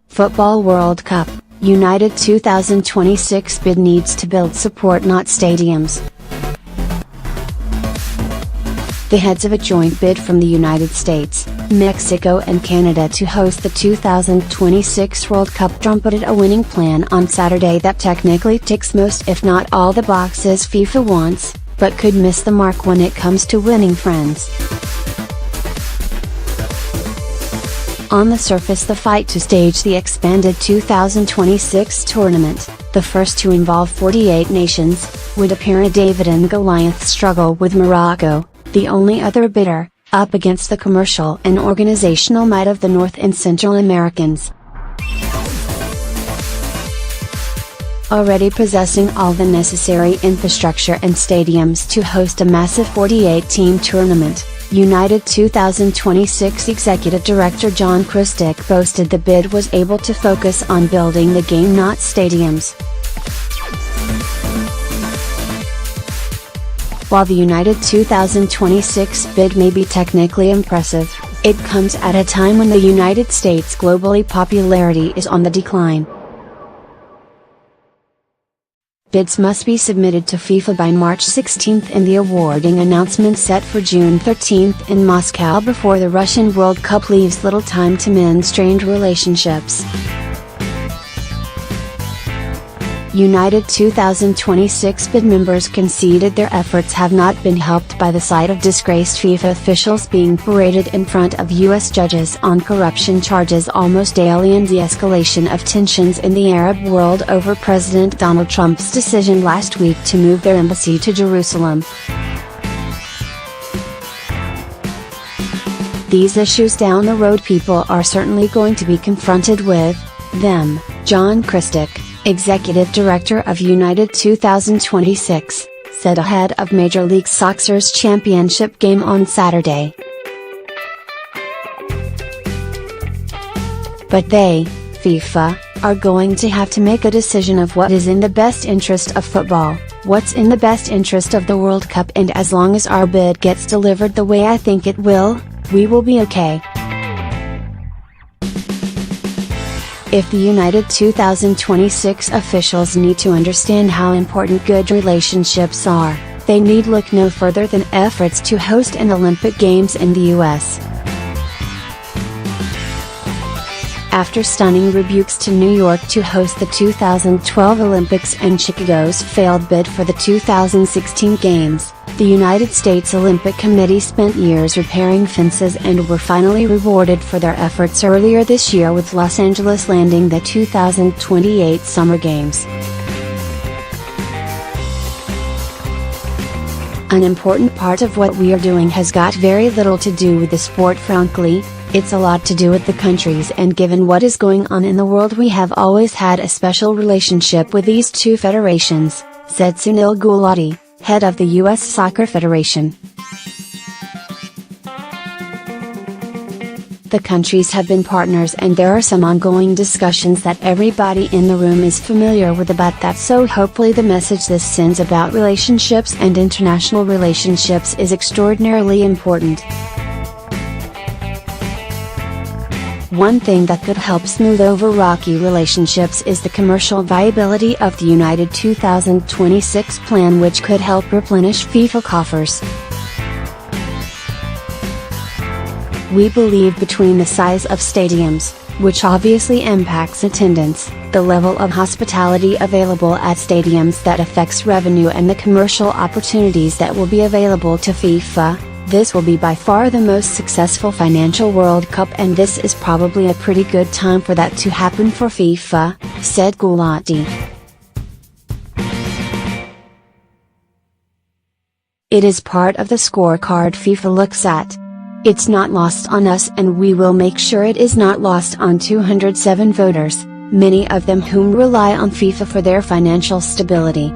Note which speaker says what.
Speaker 1: Football World Cup, United 2026 bid needs to build support, not stadiums. The heads of a joint bid from the United States, Mexico and Canada to host the 2026 World Cup trumpeted a winning plan on Saturday that technically ticks most if not all the boxes FIFA wants, but could miss the mark when it comes to winning friends. On the surface, the fight to stage the expanded 2026 tournament, the first to involve 48 nations, would appear a David and Goliath struggle with Morocco, the only other bidder, up against the commercial and organizational might of the North and Central Americans. Already possessing all the necessary infrastructure and stadiums to host a massive 48-team tournament, United 2026 Executive Director John Christic boasted the bid was able to focus on building the game, not stadiums. While the United 2026 bid may be technically impressive, it comes at a time when the United States' globally popularity is on the decline. Bids must be submitted to FIFA by March 16 and the awarding announcement set for June 13 in Moscow before the Russian World Cup leaves little time to mend strained relationships. United 2026 bid members conceded their efforts have not been helped by the sight of disgraced FIFA officials being paraded in front of US judges on corruption charges almost daily, and the escalation of tensions in the Arab world over President Donald Trump's decision last week to move their embassy to Jerusalem. These issues down the road people are certainly going to be confronted with them, John Christic, Executive Director of United 2026, said ahead of Major League Soccer's championship game on Saturday. But they, FIFA, are going to have to make a decision of what is in the best interest of football, what's in the best interest of the World Cup, and as long as our bid gets delivered the way I think it will, we will be okay. If the United 2026 officials need to understand how important good relationships are, they need look no further than efforts to host an Olympic Games in the US. After stunning rebukes to New York to host the 2012 Olympics and Chicago's failed bid for the 2016 Games, the United States Olympic Committee spent years repairing fences and were finally rewarded for their efforts earlier this year with Los Angeles landing the 2028 Summer Games. An important part of what we are doing has got very little to do with the sport, frankly. It's a lot to do with the countries, and given what is going on in the world we have always had a special relationship with these two federations, said Sunil Gulati, head of the U.S. Soccer Federation. The countries have been partners and there are some ongoing discussions that everybody in the room is familiar with about that, so hopefully the message this sends about relationships and international relationships is extraordinarily important. One thing that could help smooth over rocky relationships is the commercial viability of the United 2026 plan, which could help replenish FIFA coffers. We believe between the size of stadiums, which obviously impacts attendance, the level of hospitality available at stadiums that affects revenue, and the commercial opportunities that will be available to FIFA, this will be by far the most successful financial World Cup, and this is probably a pretty good time for that to happen for FIFA, said Gulati. It is part of the scorecard FIFA looks at. It's not lost on us, and we will make sure it is not lost on 207 voters, many of them whom rely on FIFA for their financial stability.